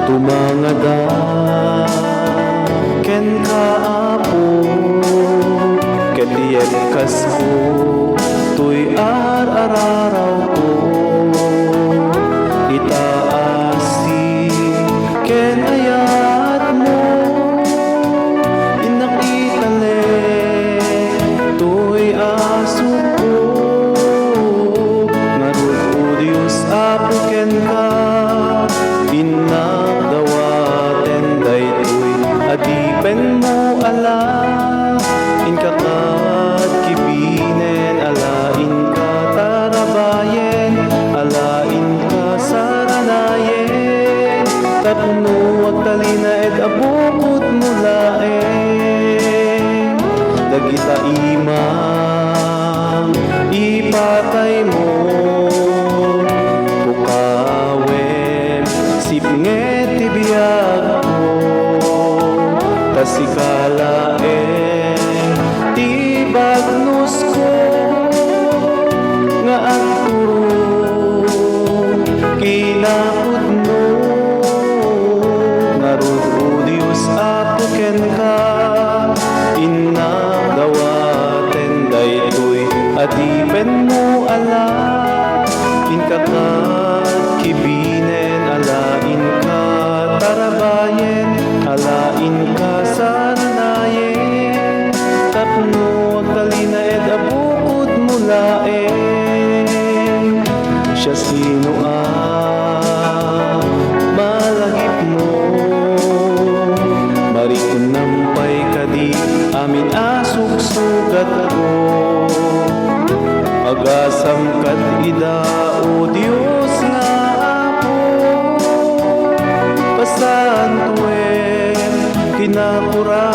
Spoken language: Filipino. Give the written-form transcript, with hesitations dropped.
Tumangada ken kaapo ketiyek kasko tuy araraw ko itaasi ken ayat mo inakitale tuy aso ko ngarud o Diyos apo ken ka inagdawaten daytoy adipen mo ala inkakat kibinen alain ka tarabayen alain ka saranayen tapno at talina ed abukot mulaen dagita imam ipatay mo sipnget tibiyag ko tasikalaen tibagnos ko nga agturo kinapudno ngarud o Diyos apo ken ka inagdawaten daytoy adipen mo ala inkakat kibinen alain ka tarabayen alain ka saranayen tapno at talina ed abukod mulaen siya sino malagip mo marikon nampay kadi amin asugsugat ko agasam kat ida o Diyos nga apo pasantuin kinapura